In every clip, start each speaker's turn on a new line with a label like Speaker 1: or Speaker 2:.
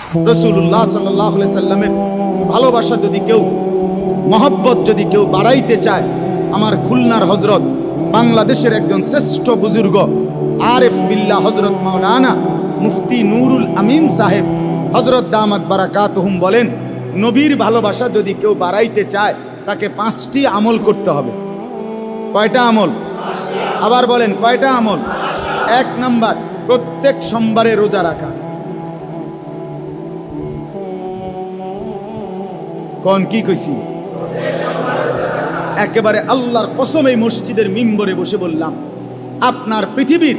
Speaker 1: রাসূলুল্লাহ সাল্লাল্লাহু আলাইহি সাল্লামের ভালোবাসা যদি কেউ, মহব্বত যদি কেউ বাড়াইতে চায়, আমার খুলনার হযরত, বাংলাদেশের একজন শ্রেষ্ঠ বুজুর্গ আরিফ বিল্লাহ হযরত মাওলানা মুফতি নুরুল আমিন সাহেব হযরত দামাত বারাকাতুহুম বলেন, নবীর ভালোবাসা যদি কেউ বাড়াইতে চায় তাকে 5টি আমল করতে হবে। কয়টা আমল? আবার বলেন, কয়টা আমল? 1 নাম্বার, প্রত্যেক সোমবারে রোজা রাখা। কোন কি কইছি? একেবারে আল্লাহর কসম এই মসজিদের মিম্বরে বসে বললাম, আপনার পৃথিবীর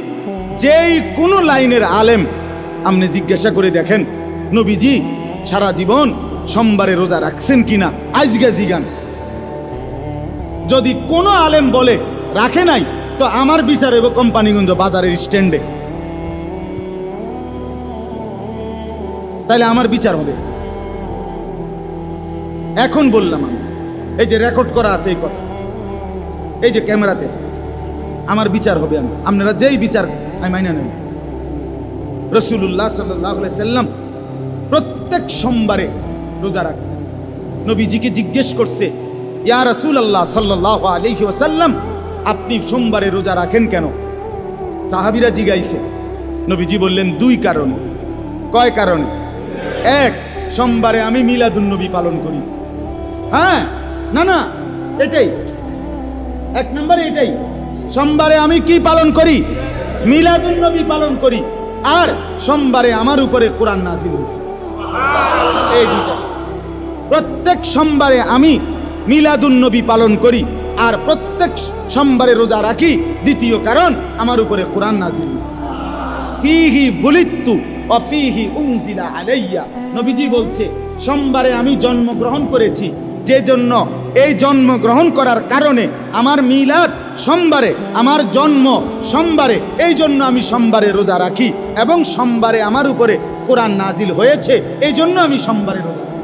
Speaker 1: যেই কোনো লাইনের আলেম আপনি জিজ্ঞাসা করে দেখেন, নবীজি সারা জীবন সোমবারে রোজা রাখছেন কিনা, আজকে জিগান। যদি কোনো আলেম বলে রাখে নাই, তো আমার বিচার হইব কোম্পানিগঞ্জ বাজারের স্ট্যান্ডে, তাহলে আমার বিচার হবে। এখন বললাম আমি, এই যে রেকর্ড করা আছে এই কথা, এই যে ক্যামেরাতে, আমার বিচার হবে। আপনারা যেই বিচার আমি মাইনা নেব। রাসূলুল্লাহ সাল্লাল্লাহু আলাইহি সাল্লাম প্রত্যেক সোমবারে রোজা রাখতেন। নবীজিকে জিজ্ঞেস করছে, ইয়া রাসূলুল্লাহ সাল্লাল্লাহু আলাইহি ওয়াসাল্লাম, আপনি সোমবারে রোজা রাখেন কেন? সাহাবীরা জিজ্ঞাইছে। নবীজি বললেন 2 কারণে। কয় কারণে? 1, সোমবারে আমি মিলাদুন নবী পালন করি। হ্যাঁ, না এটাই 1 নম্বরে, এটাই। সোমবারে আমি কি পালন করি? মিলাদুন নবী পালন করি। আর সোমবারে আমার উপরে কোরআন নাজিল হয়েছে। এই দুইটা। প্রত্যেক সোমবারে আমি মিলাদুন নবী পালন করি আর প্রত্যেক সোমবারে রোজা রাখি। দ্বিতীয় কারণ, আমার উপরে কোরআন নাজিল হয়েছে। ফিহি বুলিত্তু ওয়া ফিহি উনজিলা আলাইয়া। নবীজি বলছে, সোমবারে আমি জন্মগ্রহণ করেছি, যে জন্য এই জন্মগ্রহণ করার কারণে আমার মিলাদ সোমবারে, আমার জন্ম সোমবারে, এই জন্য আমি সোমবারে রোজা রাখি এবং সোমবারে আমার উপরে কোরআন নাজিল হয়েছে, এই জন্য আমি সোমবারে রোজা রাখি।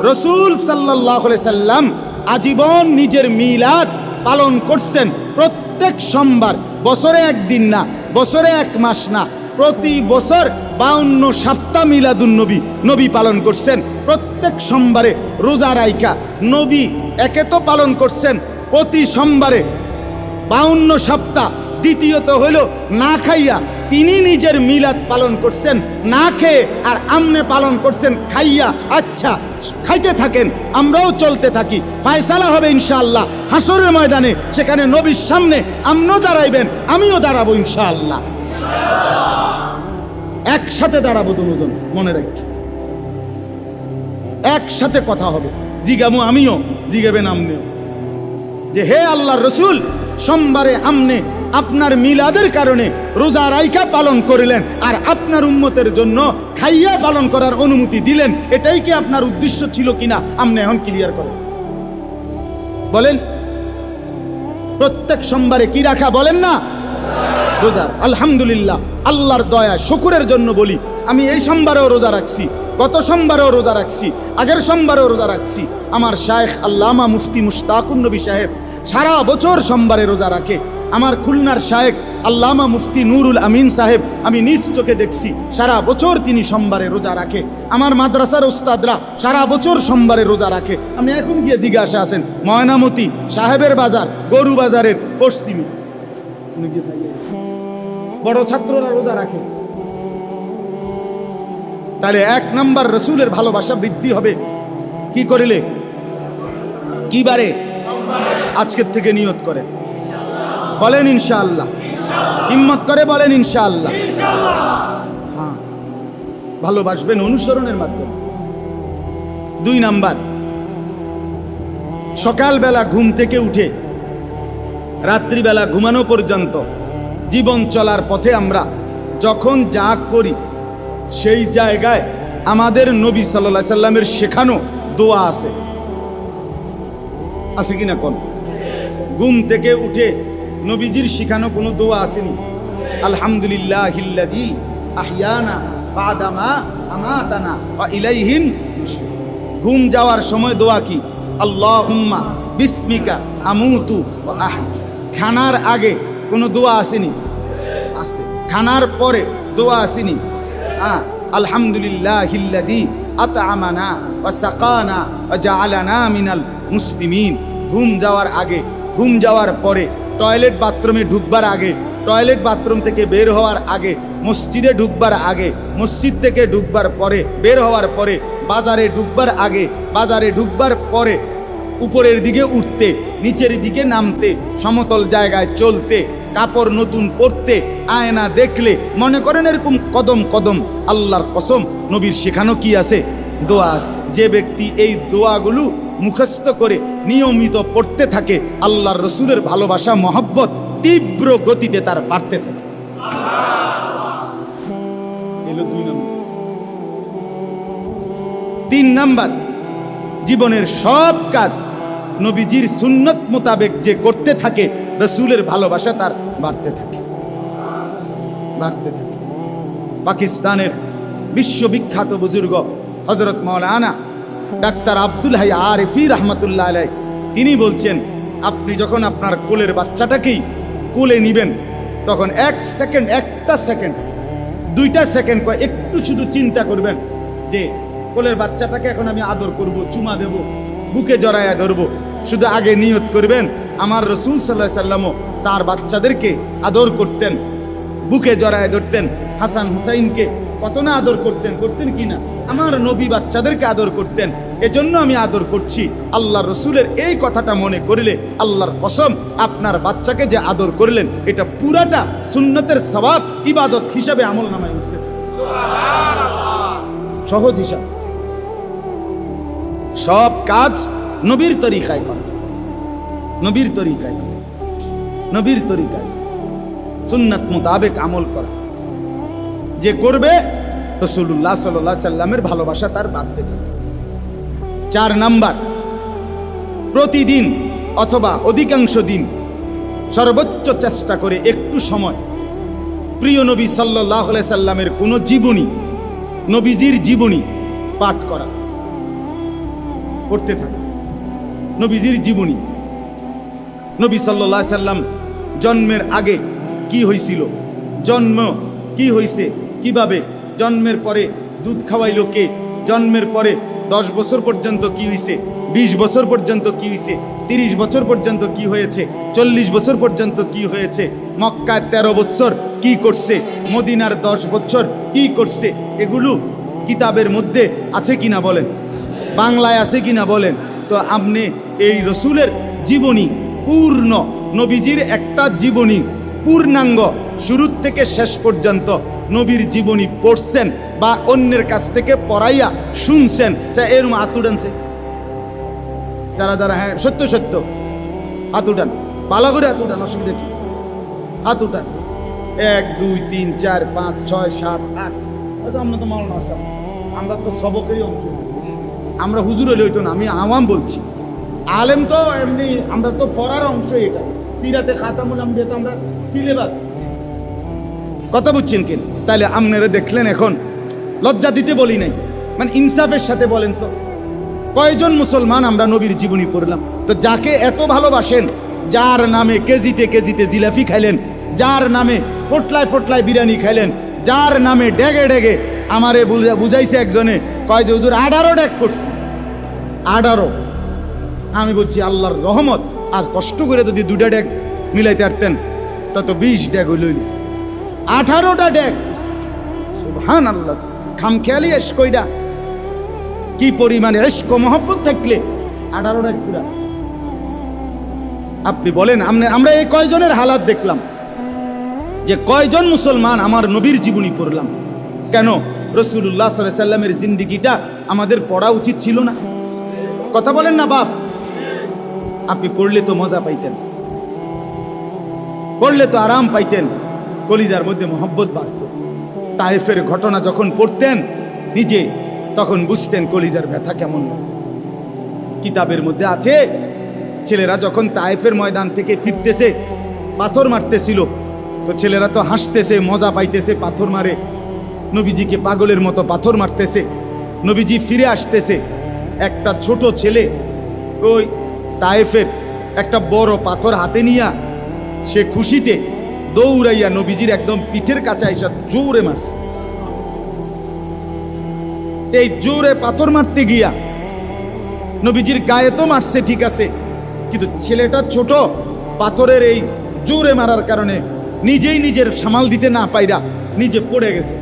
Speaker 1: রাসূল সাল্লাল্লাহু আলাইহি সাল্লাম আজীবন নিজের মিলাদ পালন করছেন প্রত্যেক সোমবার। বছরে 1 দিন না, বছরে 1 মাস না, প্রতি বছর 52 সপ্তাহ মিলাদুন নবী পালন করছেন। প্রত্যেক সোমবারে রোজা রাইখা নবী একে তো পালন করছেন প্রতি সোমবারে 52 সপ্তাহ, দ্বিতীয়ত হইল না খাইয়া তিনি নিজের মিলাদ পালন করছেন না খেয়ে, আর আমনে পালন করছেন খাইয়া। আচ্ছা, খাইতে থাকেন, আমরাও চলতে থাকি, ফায়সালা হবে ইনশাআল্লাহ হাসরের ময়দানে। সেখানে নবীর সামনে আমরাও দাঁড়াইবেন, আমিও দাঁড়াবো ইনশাআল্লাহ। একসাথে দাঁড়াবো দুজন, মনে রাখি। একসাথে কথা হবে, জিগামু আমিও, জিগাবেন আমনেও, যে হে আল্লাহর রাসূল, সোমবারে আমনে আপনার মিলাদের কারণে রোজা রাইখা পালন করিলেন আর আপনার উম্মতের জন্য খাইয়া পালন করার অনুমতি দিলেন। এটাই কি আপনার উদ্দেশ্য ছিল কিনা? আপনি এখন ক্লিয়ার করেন, বলেন। প্রত্যেক সোমবারে কি রাখা বলেন না? রোজা। আলহামদুলিল্লাহ, আল্লাহর দয়া শুকরের জন্য বলি, আমি এই সোমবারেও রোজা রাখছি, গত সোমবারেও রোজা রাখছি, আগের সোমবারেও রোজা রাখছি। আমার শায়েখ আল্লামা মুফতি মুশতাকুন নবী সাহেব সারা বছর সোমবারে রোজা রাখে। আমার খুলনার শায়েখ আল্লামা মুফতি নুরুল আমিন সাহেব, আমি নিজ চোখে দেখছি, সারা বছর তিনি সোমবারে রোজা রাখে। আমার মাদ্রাসার উস্তাদরা সারা বছর সোমবারে রোজা রাখে। আপনি এখন গিয়ে জিজ্ঞাসা আছেন ময়নামতি সাহেবের বাজার, গরু বাজারের পশ্চিমে বড় ছাত্ররা রোজা রাখে। তাহলে 1 নাম্বার, রাসূলের ভালোবাসা বৃদ্ধি হবে কি করিলে? কি বারে? আজকের থেকে নিয়ত করে বলেন ইনশাআল্লাহ, হিম্মত করে বলেন ইনশাআল্লাহ। হ্যাঁ, ভালোবাসবেন অনুসরণের মাধ্যমে। 2 নাম্বার, সকালবেলা ঘুম থেকে উঠে রাত্রিবেলা ঘুমানো পর্যন্ত জীবন চলার পথে আমরা যখন যা করি, সেই জায়গায় আমাদের নবী সাল্লাল্লাহু আলাইহি সাল্লামের শেখানো দোয়া আছে, আছে কিনা কোন? ঘুম থেকে উঠে নবীজির শেখানো কোনো দোয়া আসেনি? আলহামদুলিল্লাহিল্লাযী আহইয়ানা বাদামা আমাতানা ওয়া ইলাইহিন নুশুর। ঘুম যাওয়ার সময় দোয়া কি? আল্লাহুম্মা বিসমিকা আমুতু ওয়া আহয়া। খানার আগে কোনো দোয়া আসেনি? আছে। খানার পরে দোয়া আসেনি? আলহামদুলিল্লাহিল্লাযী আত'আমানা ওয়া সাকানা ওয়া জাআলানা মিনাল মুসলিমিন। ঘুম যাওয়ার আগে, ঘুম যাওয়ার পরে, টয়লেট বাথরুমে ঢুকবার আগে, টয়লেট বাথরুম থেকে বের হওয়ার আগে, মসজিদে ঢুকবার আগে, মসজিদ থেকে ঢুকবার পরে, বের হওয়ার পরে, বাজারে ঢুকবার আগে, বাজারে ঢুকবার পরে, উপরের দিকে উঠতে, নিচের দিকে নামতে, সমতল জায়গায় চলতে, কাপড় নতুন পরতে, আয়না দেখলে মনে করেন এরকম কদম কদম আল্লাহর কসম নবীর শেখানো কি আছে? দোয়া আছে। যে ব্যক্তি এই দোয়াগুলো মুখস্থ করে নিয়মিত পড়তে থাকে, আল্লাহর রসুলের ভালোবাসা মহব্বত তীব্র গতিতে তার বাড়তে থাকে। এলো 2 নম্বর। 3 নাম্বার, জীবনের সব কাজ নবীজির সুন্নত মোতাবেক যে করতে থাকে, রসুলের ভালোবাসা তার বাড়তে থাকে, বাড়তে থাকে। পাকিস্তানের বিশ্ববিখ্যাত বুজুর্গ হযরত মাওলানা ডাক্তার আব্দুল হাই আরিফি রহমতুল্লাহ আলাইহি তিনি বলছেন, আপনি যখন আপনার কোলের বাচ্চাটাকেই কোলে নিবেন, তখন 1 সেকেন্ড, 1টা সেকেন্ড, 2টা সেকেন্ড একটু শুধু চিন্তা করবেন যে কোলের বাচ্চাটাকে এখন আমি আদর করব, চুমা দেব, বুকে জড়ায়া ধরবো। শুধু আগে নিয়ত করবেন, আমার রসুল সাল্লাল্লাহু আলাইহি ওয়াসাল্লামও তার বাচ্চাদেরকে আদর করতেন, বুকে জড়ায় ধরতেন। হাসান হুসাইনকে কত না আদর করতেন, করতেন কি না? আমার নবী বাচ্চাদেরকে আদর করতেন, এজন্য আমি আদর করছি। আল্লাহর রসুলের এই কথাটা মনে করলে আল্লাহর কসম, আপনার বাচ্চাকে যে আদর করলেন এটা পুরাটা সুন্নতের সওয়াব ইবাদত হিসাবে আমলনামায় উঠতে। সহজ হিসাব। সব কাজ নবীর তরিকায় করা, নবীর তরিকায় করা, নবীর তরিকায় সুন্নাত মোতাবেক আমল করা। যে করবে রাসূলুল্লাহ সাল্লাল্লাহু আলাইহি সাল্লামের ভালোবাসা তার বাড়তে থাকে। 4 নাম্বার, প্রতিদিন অথবা অধিকাংশ দিন সর্বোচ্চ চেষ্টা করে একটু সময় প্রিয় নবী সাল্লাল্লাহু আলাইহি সাল্লামের কোনো জীবনী, নবীজির জীবনী পাঠ করা, পড়তে থাকে। নবীজির জীবনী, নবী সাল্লাল্লাহু আলাইহি সাল্লাম জন্মের আগে কি হয়েছিল, জন্ম কি হয়েছে, কিভাবে জন্মের পরে দুধ খাওয়াইলো কে, জন্মের পরে 10 বছর পর্যন্ত কি হয়েছে, 20 বছর পর্যন্ত কি হয়েছে, 30 বছর পর্যন্ত কি হয়েছে, 40 বছর পর্যন্ত কি হয়েছে, মক্কায় 13 বছর কি করছে, মদিনার 10 বছর কি করছে, এগুলো কিতাবের মধ্যে আছে কিনা বলেন, বাংলায় আছে কিনা বলেন। তো আপনি এই রসুলের জীবনী পূর্ণ, নবীজির একটা জীবনী পূর্ণাঙ্গ শুরু থেকে শেষ পর্যন্ত নবীর জীবনী পড়ছেন বা অন্যের কাছ থেকে পড়াইয়া শুনছেন, এরম হাত উঠানছে যারা যারা, হ্যাঁ সত্য সত্য হাত উঠান, ভালো করে হাত উঠান, অসুবিধা কি, হাত উঠান। 1 2 3 4 5 6 7 8। হয়তো আমরা তো মাওলানা সাহেব, আমরা তো সবকেরই অংশ, আমরা হুজুর হলে হইতো না, আমি আওয়াম বলছি। আলেম তো এমনি, আমরা তো পড়ার অংশ। এটা সিরাতে খাতামুল আম্বিয়া তো আমরা সিলেবাস, কথা বুঝছেন কেন? তাহলে আপনারা দেখলেন, এখন লজ্জা দিতে বলি নাই, মানে ইনসাফের সাথে বলেন তো কয়জন মুসলমান আমরা নবীর জীবনী পড়লাম? তো যাকে এত ভালোবাসেন, যার নামে কেজিতে কেজিতে জিলাফি খাইলেন, যার নামে ফোটলায় ফোটলায় বিরিয়ানি খাইলেন, যার নামে ডেগে ডেগে আমারে বুঝাইছে একজনে, কয় যে হুজুর 18 ডেগ করছে, 18। আমি বলছি আল্লাহর রহমত, আর কষ্ট করে যদি 2টা ডেগ মিলাইতে পারতেন তা তো 20 ডেগ হইল, 18টা ডেগ। সুবহানাল্লাহ, খামখেয়ালি এশকইডা কি পরিমাণে এশক মহব্বত থাকলে 18 ডেগ পুরা। আপনি বলেন, আমরা এই কয়জনের হালাত দেখলাম, যে কয়জন মুসলমান আমার নবীর জীবনী পড়লাম? কেন রাসূলুল্লাহ সাল্লাল্লাহু আলাইহি সাল্লামের জিন্দেগিটা আমাদের পড়া উচিত ছিল না? কথা বলেন না বাপ? আপনি পড়লে তো মজা পাইতেন, পড়লে তো আরাম পাইতেন, কলিজার মধ্যে মহব্বত বাড়ত। তায়েফের ঘটনা যখন পড়তেন নিজে, তখন বুঝতেন কলিজার ব্যথা কেমন। কিতাবের মধ্যে আছে, ছেলেরা যখন তায়েফের ময়দান থেকে ফিরতেছে, পাথর মারতেছিল, তো ছেলেরা তো হাসতেছে, মজা পাইতেছে, পাথর মারে, নবীজিকে পাগলের মতো পাথর মারতেছে। নবীজি ফিরে আসতেছে, একটা ছোট ছেলে ওই তায়েফের একটা বড় পাথর হাতে নিয়া সে খুশিতে দৌড়াইয়া নবীজির একদম পিঠের কাছে আইসা জোরে মারছে। এই জোরে পাথর মারতে গিয়া নবীজির গায়ে তো মারছে ঠিক আছে, কিন্তু ছেলেটা ছোট, পাথরের এই জোরে মারার কারণে নিজেই নিজের সামাল দিতে না পাইরা নিজে পড়ে গেছে।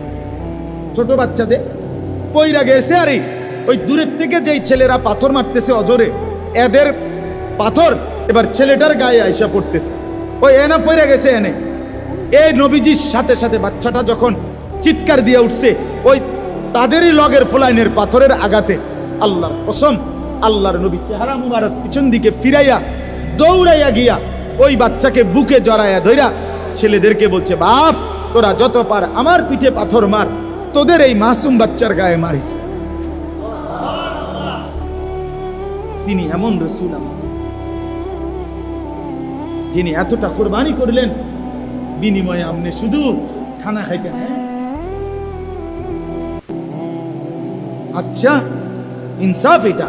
Speaker 1: ছোট বাচ্চা যে পইরা গেছে, আরে ওই দূরের থেকে যেই ছেলেরা পাথর মারতেছে অজরে, এদের পাথর এবার ছেলেটার গায়ে আইসা পড়তেছে। ওই এনা পইরা গেছে এনে। এই নবীজির সাথে সাথে বাচ্চাটা যখন চিৎকার দিয়ে উঠছে, ওই তাদেরই লগের ফোলাইনের পাথরের আঘাতে আল্লাহর কসম, আল্লাহর নবী চেহারা মুবারক পিছন দিকে ফিরাইয়া দৌড়াইয়া গিয়া ওই বাচ্চাকে বুকে জড়াইয়া ধইরা ছেলেদেরকে বলছে, বাপ তোরা যত পার আমার পিঠে পাথর মার, তোদের এই মাসুম বাচ্চার গায়ে মারিস। তিনি এমন রাসূল যিনি এতটা কোরবানি করলেন, বিনিময়ে আপনি শুধু খানা খাইতেন। আচ্ছা, ইনসাফ এটা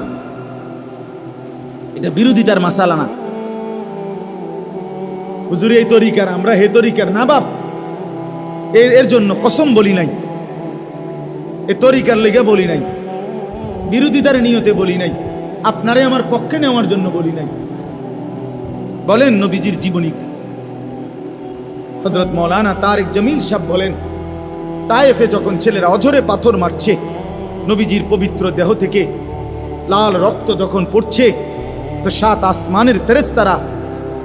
Speaker 1: বিরোধিতার মাসালা না। হুজুর এই তরিকার, আমরা হে তরিকার না বাপ, এর জন্য কসম বলি নাই, এ তরিকার লেগে বলি নাই, বিরোধিতার নিয়তে বলি নাই, আপনারে আমার পক্ষে নেওয়ার জন্য বলি নাই। বলেন নবীজির জীবনী। হযরত মাওলানা তারিক জামিল সাহেব বলেন, তায়েফে যখন ছেলেরা অঝরে পাথর মারছে, নবীজির পবিত্র দেহ থেকে লাল রক্ত যখন পড়ছে, তো 7 আসমানের ফেরেশতারা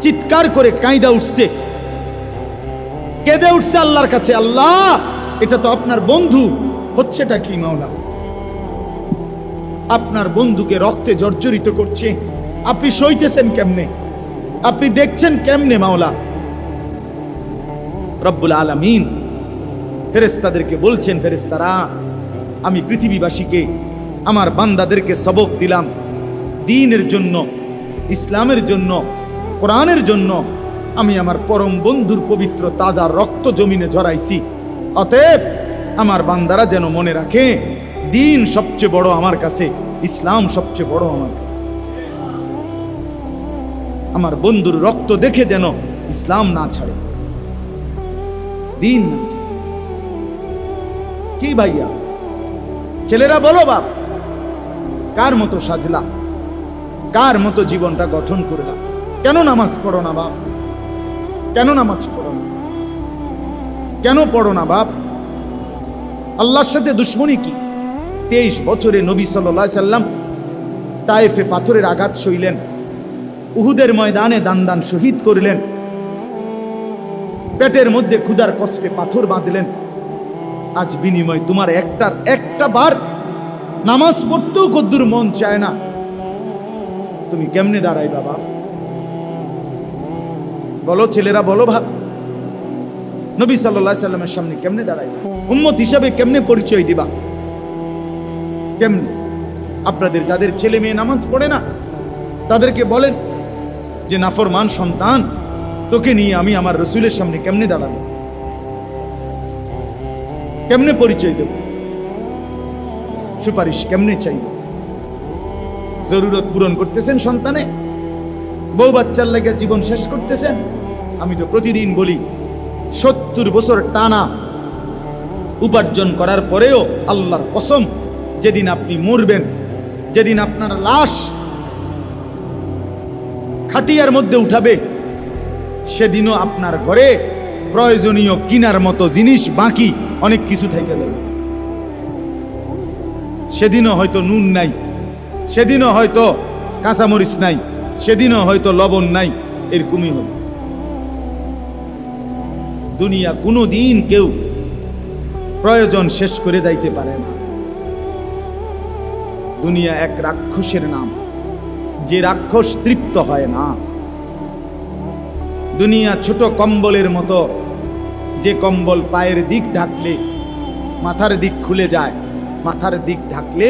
Speaker 1: চিৎকার করে কাঁইদা উঠছে, কেঁদে উঠছে আল্লাহর কাছে, আল্লাহ এটা তো আপনার বন্ধু, হচ্ছেটা কি মাওলা? আপনার বন্ধুকে রক্তে জর্জরিত করছে, আপনি সইতেছেন কেমনে? আপনি দেখছেন কেমনে মাওলা? রব্বুল আলামিন ফেরেশতাদেরকে বলছেন, ফেরেশতারা আমি পৃথিবীবাসীকে, আমার বান্দাদেরকে সবক দিলাম দ্বীনের জন্য, ইসলামের জন্য, কোরআনের জন্য। আমি আমার পরম বন্ধুর পবিত্র তাজা রক্ত জমিনে ঝরাইছি। অতএব আমার বান্দারা যেন মনে রাখে, দ্বীন সবচেয়ে বড় আমার কাছে, ইসলাম সবচেয়ে বড় আমার কাছে। আমার বন্ধুর রক্ত দেখে যেন ইসলাম না ছাড়ে, দ্বীন না ছাড়ে। কি ভাইয়া ছেলেরা বলো, বাপ কার মতো সাজলা, কার মতো জীবনটা গঠন করলাম? কেন নামাজ পড়ো না বাপ? কেন নামাজ পড়ো না? কেন পড়ো না বাপ? আল্লাহর সাথে দুশ্মনী কি? 23 বছরে নবী সাল্লাল্লাহু আলাইহি সাল্লাম তায়েফে পাথরের আঘাত সইলেন, উহুদের ময়দানে দান দান শহীদ করলেন, পেটের মধ্যে ক্ষুধার কষ্টে পাথর বাঁধলেন। আজ বিনিময় তোমার একটা বার নামাজ পড়তেও কদ্দুর মন চায় না, তুমি কেমনে দাঁড়াই বাবা? বলো ছেলেরা, বলো ভাব, নবী সাল্লাল্লাহু আলাইহি সাল্লামের সামনে কেমনে দাঁড়াই? উম্মত হিসাবে কেমনে পরিচয় দিবা? কেমনে? আপনাদের যাদের ছেলে মেয়ে নামাজ পড়ে না, তাদেরকে বলেন যে নাফরমান সন্তান, তোকে নিয়ে আমি আমার রসুলের সামনে কেমনে দাঁড়াবো? কেমনে পরিচয় দেব? সুপারিশ কেমনে চাইব? জরুরত পূরণ করতেছেন সন্তানে, বউ বাচ্চার লাগে জীবন শেষ করতেছেন। আমি তো প্রতিদিন বলি, 70 বছর টানা উপার্জন করার পরেও আল্লাহর কসম, যেদিন আপনি মরবেন, যেদিন আপনার লাশ খাটিয়ার মধ্যে উঠাবে, সেদিনও আপনার ঘরে প্রয়োজনীয় কিনার মতো জিনিস বাকি অনেক কিছু থেকে যাবে। সেদিনও হয়তো নুন নাই, সেদিনও হয়তো কাঁচামরিচ নাই, সেদিনও হয়তো লবণ নাই, এরকমই হবে। দুনিয়া কোনো দিন কেউ প্রয়োজন শেষ করে যাইতে পারে না। দুনিয়া এক রাক্ষসের নাম, যে রাক্ষস তৃপ্ত হয় না। দুনিয়া ছোট কম্বলের মতো, যে কম্বল পায়ের দিক ঢাকলে মাথার দিক খুলে যায়, মাথার দিক ঢাকলে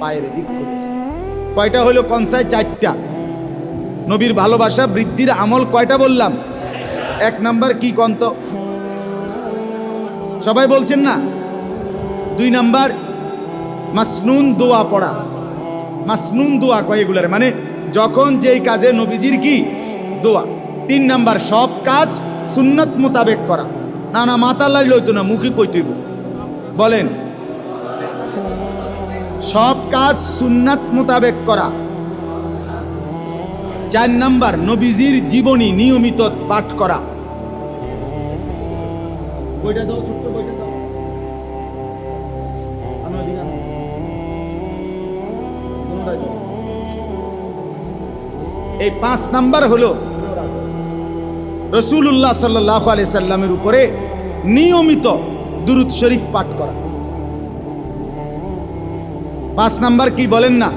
Speaker 1: পায়ের দিক খুলে যায়। কয়টা হলো কনসায়? 4টা। নবীর ভালোবাসা বৃদ্ধির আমল কয়টা বললাম? 1 নাম্বার কি কন্ত? সবাই বলছেন না? 2 নাম্বার মাসনুন দোয়া পড়া। মাসনুন দোয়া কয় এগুলার মানে যখন যেই কাজে নবীজির কি দোয়া। 3 নাম্বার সব কাজ সুন্নাত মোতাবেক করা। না না মাথা লাইল হইতো না, মুখে কইতেইব। বলেন সব কাজ সুন্নাত মোতাবেক করা। 4 নাম্বার, নবীজির জীবনী নিয়মিত পাঠ করা। বইটা দাও, ছোট্ট বইটা দাও। এই 5 নাম্বার হলো রাসূলুল্লাহ সাল্লাল্লাহু আলাইহি সাল্লামের উপরে নিয়মিত দুরূদ শরীফ পাঠ করা। 5 নাম্বার কি বলেন না?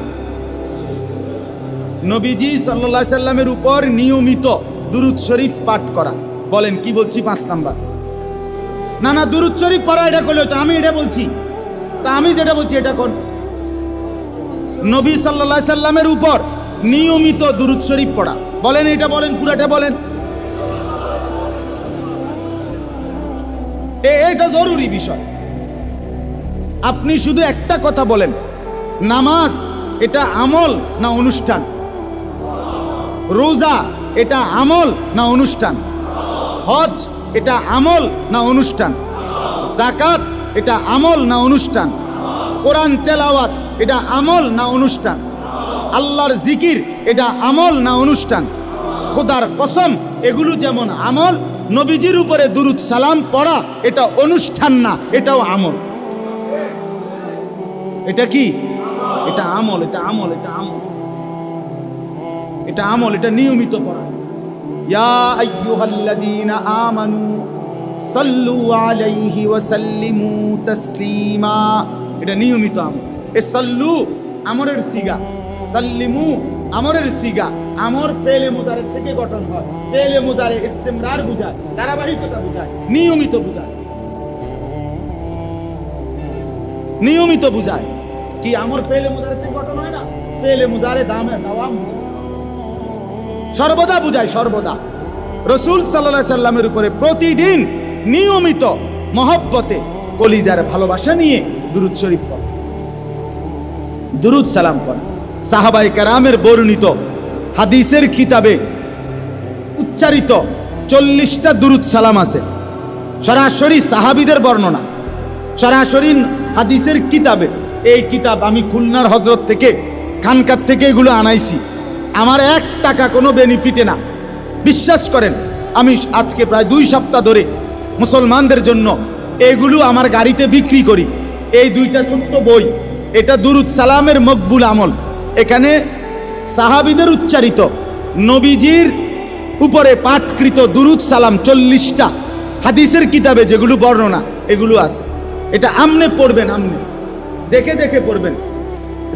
Speaker 1: নবীজি সাল্লাল্লাহু আলাইহি সাল্লামের উপর নিয়মিত দুরূদ শরীফ পাঠ করা। বলেন কি বলছি? 5 নাম্বার। না না, দুরূদ শরীফ পড়া এটা করলে তো আমি এটা বলছি, তা আমি যেটা বলছি এটা কোন? নবী সাল্লাল্লাহু আলাইহি সাল্লামের উপর নিয়মিত দুরূদ শরীফ পড়া। বলেন এটা, বলেন পুরাটা বলেন। এটা জরুরি বিষয়। আপনি শুধু একটা কথা বলেন, নামাজ এটা আমল না অনুষ্ঠান? রোজা এটা আমল না অনুষ্ঠান? হজ এটা আমল না অনুষ্ঠান? যাকাত এটা আমল না অনুষ্ঠান? কোরআন তেলাওয়াত এটা আমল না অনুষ্ঠান? আল্লাহর জিকির এটা আমল না অনুষ্ঠান? খোদার কসম, এগুলো যেমন আমল, নবীজির উপরে দুরূদ সালাম পড়া এটা অনুষ্ঠান না, এটাও আমল। এটা কি? এটা আমল, এটা আমল, এটা আমল, এটা আমল, এটা নিয়মিত পড়া। ইয়া আইয়ুহাল্লাযীনা আমানু সাল্লু আলাইহি ওয়া সাল্লিমু তাসলিমা, এটা নিয়মিত আমল। এ সাল্লু আমরের সিগা, সাল্লিমু আমরের সিগা। আমর ফেলে মুদারে থেকে গঠন হয়। ফেলে মুদারে ইস্তেমরার বুঝায়, ধারাবাহিকতা বুঝায়, নিয়মিত বুঝায়, নিয়মিত বুঝায়। কি আমর ফেলে মুদারে থেকে গঠন হয় না? ফেলে মুদারে দামে দাওয়াম বুঝায়, সর্বদা বুঝায়, সর্বদা। রাসূল সাল্লাল্লাহু আলাইহি সাল্লামের উপরে প্রতিদিন নিয়মিত মহব্বতে কলিজার ভালোবাসা নিয়ে দুরূদ শরীফ পড়া, দুরূদ সালাম পড়া। সাহাবায়ে কেরামের বর্ণিত হাদিসের কিতাবে উচ্চারিত 40টা দুরূদ সালাম আছে। সরাসরি সাহাবীদের বর্ণনা, সরাসরি হাদিসের কিতাবে। এই কিতাব আমি খুলনার হযরত থেকে, খানকার থেকে এগুলো আনাইছি। আমার 1 টাকা কোনো বেনিফিটে না। বিশ্বাস করেন, আমি আজকে প্রায় 2 সপ্তাহ ধরে মুসলমানদের জন্য এগুলো আমার গাড়িতে বিক্রি করি। এই 2টা ছোট্ট বই, এটা দুরূদ সালামের মকবুল আমল। এখানে সাহাবীদের উচ্চারিত নবীজির উপরে পাঠকৃত দুরূদ সালাম 40টা হাদিসের কিতাবে যেগুলো বর্ণনা, এগুলো আছে। এটা আমনে পড়বেন, আমনে দেখে দেখে পড়বেন।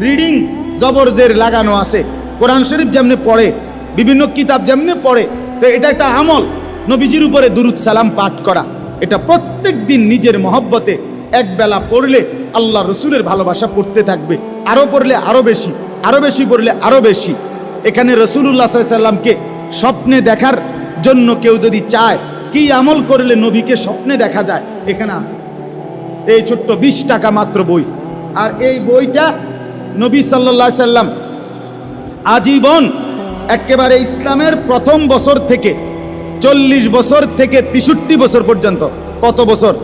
Speaker 1: রিডিং জবরজের লাগানো আছে। কোরআন শরীফ যেমনে পড়ে, বিভিন্ন কিতাব যেমনে পড়ে, তো এটা একটা আমল। নবীজির উপরে দুরূদ সালাম পাঠ করা, এটা প্রত্যেক দিন নিজের মহব্বতে একবেলা পড়লে আল্লাহ রসুলের ভালোবাসা পড়তে থাকবে। আরো পড়লে আরো বেশি, আরো বেশি পড়লে আরো বেশি। এখানে রাসূলুল্লাহ সাল্লাল্লাহু আলাইহি সাল্লামকে স্বপ্নে দেখার জন্য কেউ যদি চায়, কি আমল করলে নবীকে স্বপ্নে দেখা যায়, এখানে আছে। এই ছোট্ট 20 টাকা মাত্র বই। আর এই বইটা নবী সাল্লাল্লাহু আলাইহি সাল্লাম আজীবন একেবারে ইসলামের প্রথম বছর থেকে 40 বছর থেকে 63 বছর পর্যন্ত, কত বছর?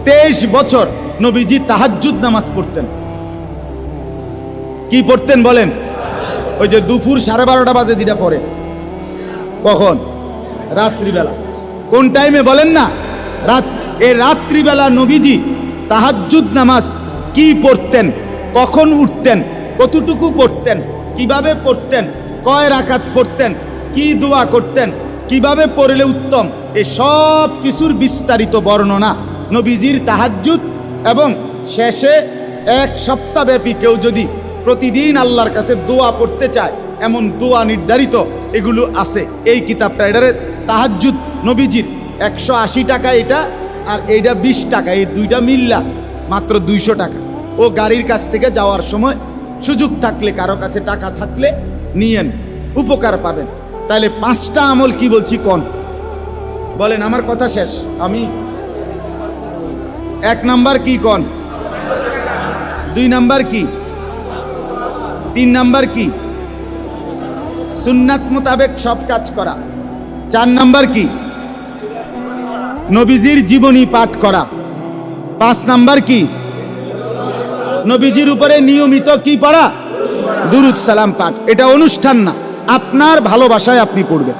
Speaker 1: 23 বছর নবীজি তাহাজ্জুদ নামাজ পড়তেন। কি পড়তেন বলেন? ওই যে দুপুর 12:30 বাজে যেটা পড়ে, কখন? রাত্রিবেলা। কোন টাইমে বলেন না? রাত। এই রাত্রিবেলা নবীজি তাহাজ্জুদ নামাজ কি পড়তেন, কখন উঠতেন, কতটুকু পড়তেন, কিভাবে পড়তেন, কয় রাকাত পড়তেন, কি দোয়া করতেন, কিভাবে পড়লে উত্তম, এই সব কিছুর বিস্তারিত বর্ণনা নবীজির তাহাজ্জুদ। এবং শেষে 1 সপ্তাহব্যাপী কেউ যদি প্রতিদিন আল্লাহর কাছে দোয়া পড়তে চায়, এমন দোয়া নির্ধারিত এগুলো আছে এই কিতাবটা। এটারে তাহাজ্জুদ নবীজির 180 টাকা এটা, আর এইটা 20 টাকা। এই 2টা মিল্লা মাত্র 200 টাকা। ও গাড়ির কাছ থেকে যাওয়ার সময় সুযোগ থাকলে, কারো কাছে টাকা থাকলে নিয়েন, উপকার পাবেন। তাহলে 5টা আমল কি বলছি কোন? বলেন, আমার কথা শেষ। আমি 1 নাম্বার কি কোন? 2 নাম্বার কি? 3 নাম্বার কি? সুন্নাত মোতাবেক সব কাজ করা। 4 নাম্বার কি? নবীজির জীবনী পাঠ করা। 5 নাম্বার কি? নবীজির উপরে নিয়মিত কি পড়া? দুরুদ সালাম পাঠ। এটা অনুষ্ঠান না, আপনার ভালোবাসায় আপনি পড়বেন,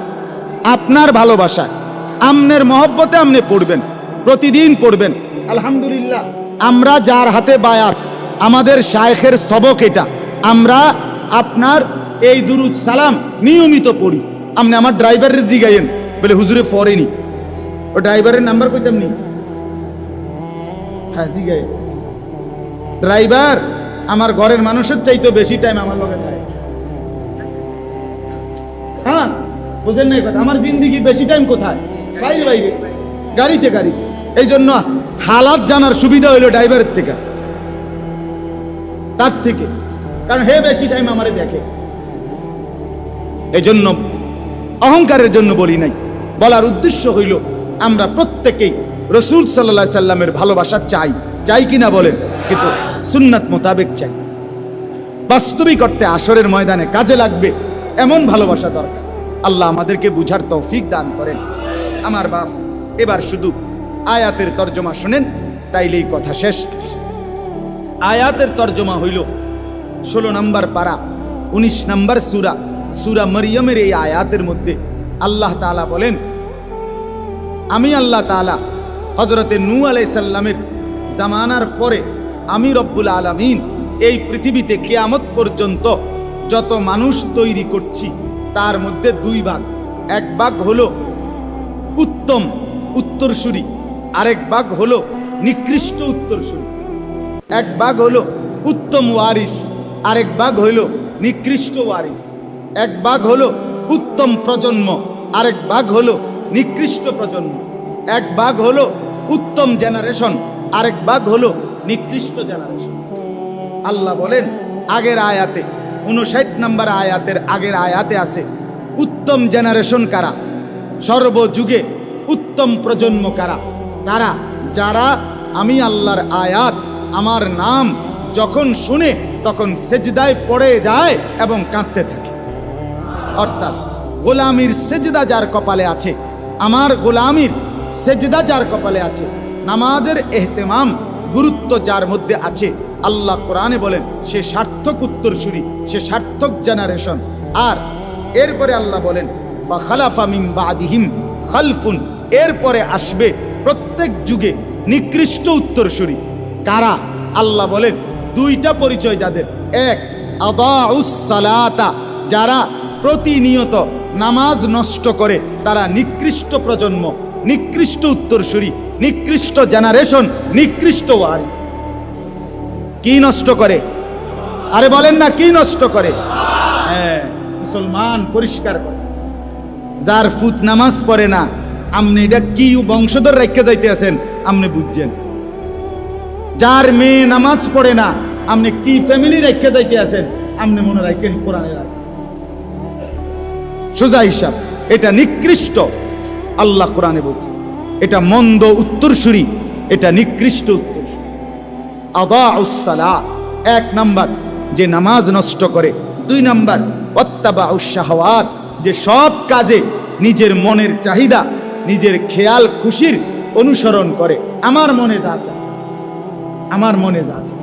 Speaker 1: আপনার ভালোবাসায়, আমনের মহব্বতে আপনি পড়বেন, প্রতিদিন পড়বেন। আলহামদুলিল্লাহ, আমরা যার হাতে বায়াত, আমাদের শায়েখের সবক এটা, আমরা আপনার এই দুরুদ সালাম নিয়মিত পড়ি। আপনি আমার ড্রাইভারের জিগাইয়েন, বলে হুজুরে পড়েনি, ও ড্রাইভারের নাম্বার কইতাম নি? হ্যাঁ জিগাই। ড্রাইভার আমার ঘরের মানুষের চাইতে বেশি টাইম আমার লগে থাকে। হ্যাঁ বুঝেন নাই কথা? আমার জিন্দিগি বেশি টাইম কোথায়? বাইরে বাইরে, গাড়িতে গাড়িতে। এই জন্য হালাত জানার সুবিধা হইলো ড্রাইভারের থেকে, তার থেকে, কারণ হে বেশি টাইম আমারে দেখে। এই জন্য অহংকারের জন্য বলি নাই, বলার উদ্দেশ্য হইল আমরা প্রত্যেকেই রসুল সাল্লাল্লাহু আলাইহি সাল্লামের ভালোবাসা চাই, চাই কিনা বলেন? কিন্তু সুন্নাত মোতাবেক চাই, বাস্তবিক অর্থে আসরের ময়দানে কাজে লাগবে এমন ভালোবাসা দরকার। আল্লাহ আমাদেরকে বুঝার তৌফিক দান করেন। আমার বাপ, এবার শুধু আয়াতের তর্জমা শুনেন, তাইলেই কথা শেষ। আয়াতের তর্জমা হইল 16 নম্বর পারা 19 নম্বর সূরা, সূরা মরিয়মের এই আয়াতের মধ্যে আল্লাহ তাআলা বলেন, আমি আল্লাহ তাআলা হযরতে নূহ আলাইহিস সালামের জামানার পরে আমি রব্বুল আলামিন এই পৃথিবীতে কিয়ামত পর্যন্ত যত মানুষ তৈরি করছি তার মধ্যে 2 ভাগ। এক ভাগ হলো উত্তম উত্তরসূরি, আরেক ভাগ হলো নিকৃষ্ট উত্তরসূরি। এক ভাগ হলো উত্তম ওয়ারিস, আরেক ভাগ হলো নিকৃষ্ট ওয়ারিস। এক ভাগ হলো উত্তম প্রজন্ম, আরেক ভাগ হলো নিকৃষ্ট প্রজন্ম। এক ভাগ হলো উত্তম জেনারেশন, আরেক ভাগ হলো নিকৃষ্ট জেনারেশন। আল্লাহ বলেন আগের আয়াতে 59 নম্বর আয়াতের আগের আয়াতে আছে উত্তম জেনারেশন কারা, সর্বযুগে উত্তম প্রজন্ম কারা? তারা যারা আমি আল্লাহর আয়াত, আমার নাম যখন শুনে তখন সেজদায় পড়ে যায় এবং কাঁদতে থাকে। অর্থাৎ গোলামির সেজদা যার কপালে আছে, আমার গোলামির সেজদা যার কপালে আছে, নামাজের এহতেমাম গুরুত্ব যার মধ্যে আছে, আল্লাহ কোরআনে বলেন সে সার্থক উত্তরসূরি, সে সার্থক জেনারেশন। আর এরপরে আল্লাহ বলেন ফাখালাফা মিন বাদিহিম খালফুন, এরপরে আসবে প্রত্যেক যুগে নিকৃষ্ট উত্তরসূরি। কারা? আল্লাহ বলেন 2টা পরিচয় যাদের। এক, আদাউস সালাতা, যারা প্রতিনিয়ত নামাজ নষ্ট করে, তারা নিকৃষ্ট প্রজন্ম, নিকৃষ্ট উত্তরসূরি, নিকৃষ্ট জেনারেশন, নিকৃষ্ট ওয়ারিস। কি নষ্ট করে? আরে বলেন না, কি নষ্ট করে? হ্যাঁ, মুসলমান পরিষ্কার করে। যার ফুত নামাজ পড়ে না, আপনি এটা কি বংশধর রেখে যাইতে আছেন আপনি বুঝছেন। যার মেয়ে নামাজ পড়ে না, আপনি কি ফ্যামিলি রেখে যাইতে আছেন আপনি মনে রাখেন কোরআনে রাখেন। সোজা হিসাব, এটা নিকৃষ্ট। আল্লাহ কোরআনে বলছে এটা মন্দ উত্তরসূরি, এটা নিকৃষ্ট উত্তরসূরি। আদাউস সালাহ, 1 নাম্বার যে নামাজ নষ্ট করে। 2 নাম্বার ওয়াত্তাবাউশ শাহওয়াত, যে সব কাজে নিজের মনের চাহিদা, নিজের খেয়াল খুশির অনুসরণ করে। আমার মনে যা চায়, আমার মনে যা চায়।